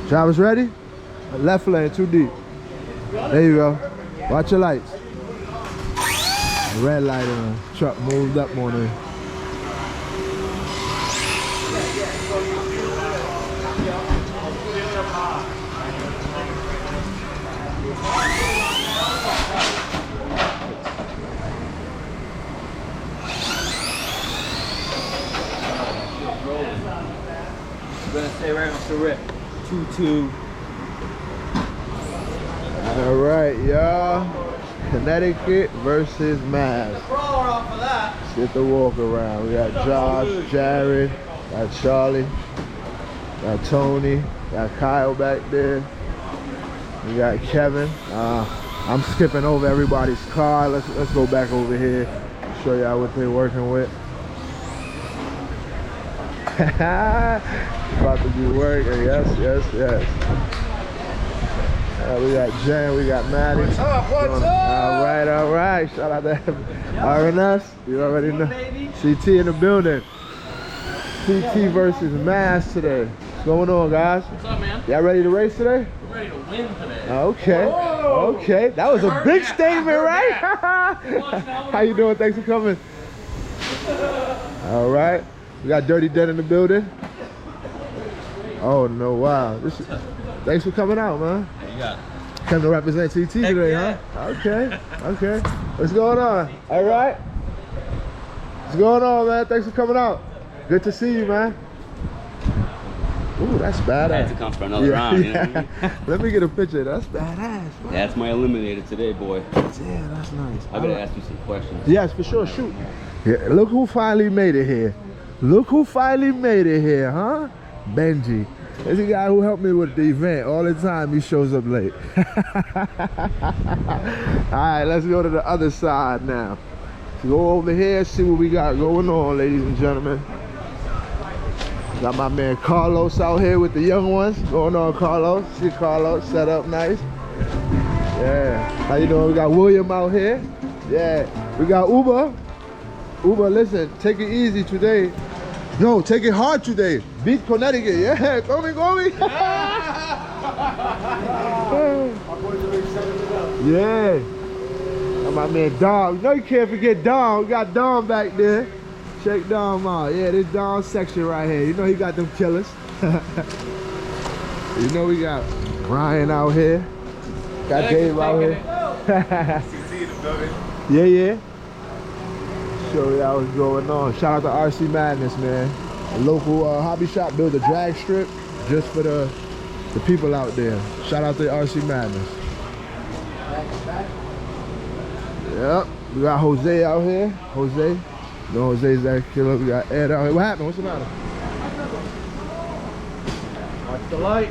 Drivers ready? Left lane, too deep. There you go. Watch your lights. Red light on. Truck moved up on it. We're gonna stay right off the rip. 2-2. All right, y'all. Connecticut versus Mass. Let's get the walk around. We got Josh, Jared, got Charlie, got Tony, got Kyle back there. We got Kevin. I'm skipping over everybody's car. Let's go back over here. Show y'all what they're working with. About to be working. Yes. We got Jen, we got Maddie. What's up? All right. Shout out to RNS. You already know. CT in the building. CT versus Mass today. What's going on, guys? What's up, man? Y'all ready to race today? We're ready to win today. Okay. Whoa. Okay. That was a big statement, right? How you doing? Thanks for coming. All right. We got Dirty Den in the building. Oh no! Wow. Thanks for coming out, man. Yeah, you got it. Come to represent CT today, yeah. huh? Okay. What's going on? All right. What's going on, man? Thanks for coming out. Good to see you, man. Ooh, that's badass. I had to come for another round, you know what I mean? Let me get a picture. That's badass, man. That's my eliminator today, boy. Yeah, that's nice. I gotta ask you some questions. Yes, for sure. Shoot. Yeah, look who finally made it here. Huh? Benji. There's a guy who helped me with the event. All the time he shows up late. Alright, let's go to the other side now. Let's go over here, see what we got going on, ladies and gentlemen. Got my man Carlos out here with the young ones. Going on, Carlos. See Carlos set up nice. Yeah. How you doing? We got William out here. Yeah. We got Uber. Uber, listen, take it easy today. No, take it hard today. Beat Connecticut. Yeah, go me. Yeah. And my man Dom. You know you can't forget Dom. We got Dom back there. Check Dom out. Yeah, this Dom section right here. You know he got them killers. You know we got Ryan out here. Got Dave out here. Yeah. Show y'all what's going on. Shout out to RC Madness, man. A local hobby shop built a drag strip just for the people out there. Shout out to RC Madness. Yep. We got Jose out here. Jose. No, Jose's that killer. We got Ed out here. What happened? What's the matter? Watch the light.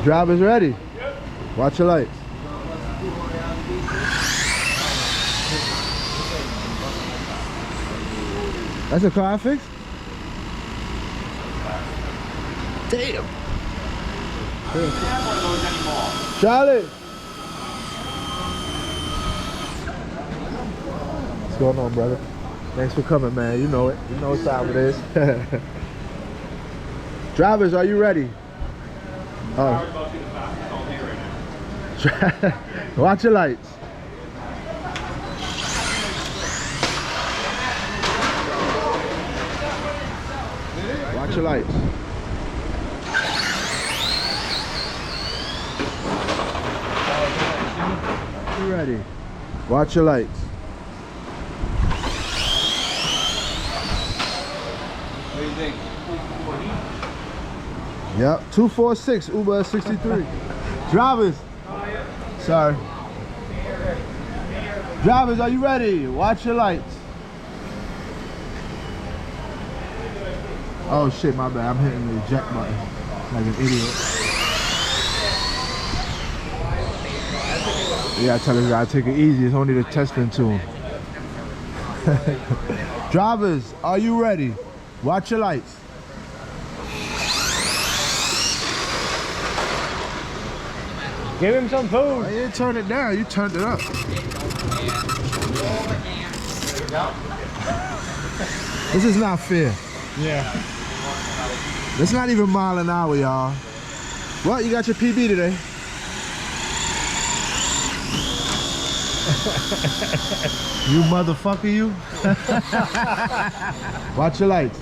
Drivers ready? Yep. Watch your lights. That's a car I fixed? Damn. Charlie. What's going on, brother? Thanks for coming, man. You know it. You know what time it is. Drivers, are you ready? Oh. Watch your lights. Watch your lights. You ready? Watch your lights. What do you think? Yep, 246, Uber 63. Drivers. Sorry. Drivers, are you ready? Watch your lights. Oh shit, my bad. I'm hitting the eject button like an idiot. Yeah, I tell this guy, take it easy. It's only the testing tune. Drivers, are you ready? Watch your lights. Give him some food. You didn't turn it down, you turned it up. This is not fair. Yeah. It's not even mile an hour, y'all. Well, you got your PB today. You motherfucker, you. Watch your lights.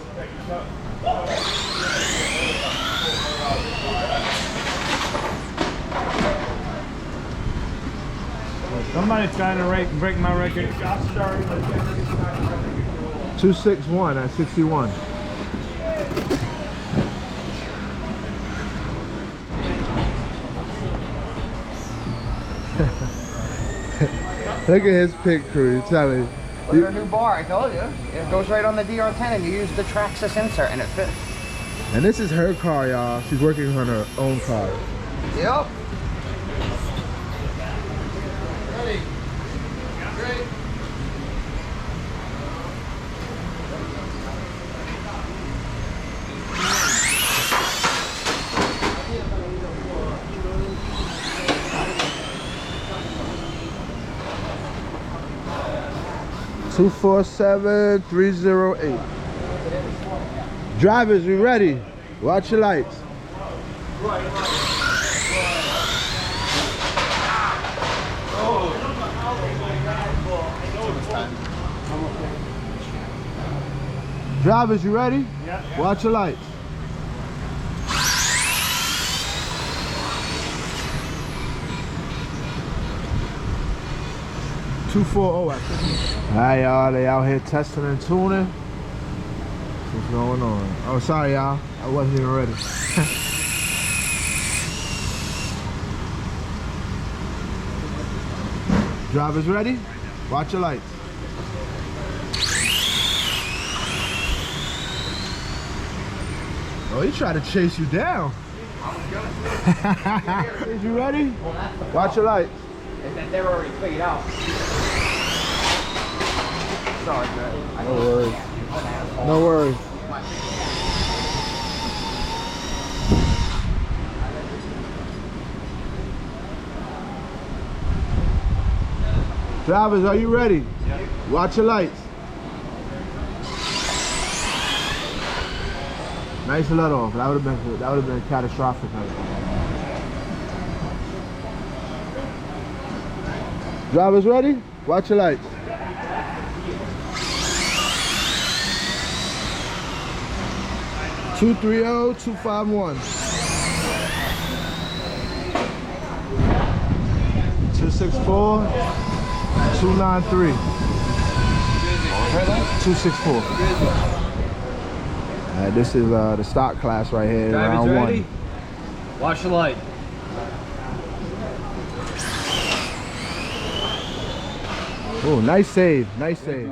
Somebody's trying to break my record. 261 at 61. Look at his pit crew, tell me. Look at our new bar, I told you. It goes right on the DR10 and you use the Traxxas insert and it fits. And this is her car, y'all. She's working on her own car. Yep. Ready. Great. Two 47308. Drivers, we ready? Watch your lights. Drivers, you ready? Yeah. Watch your lights. All right, y'all, they out here testing and tuning. What's going on? Oh, sorry, y'all. I wasn't even ready. Drivers ready? Watch your lights. Oh, he tried to chase you down. You ready? Watch your lights. They're already figured out. Sorry, man. No worries. No worries. Drivers, are you ready? Yeah. Watch your lights. Nice let off. That would have been catastrophic. Drivers ready? Watch your lights. Two 251. 264. 293. 264. This is the stock class right here. Drivers round ready? one. Watch the light. Oh, nice save. Nice save.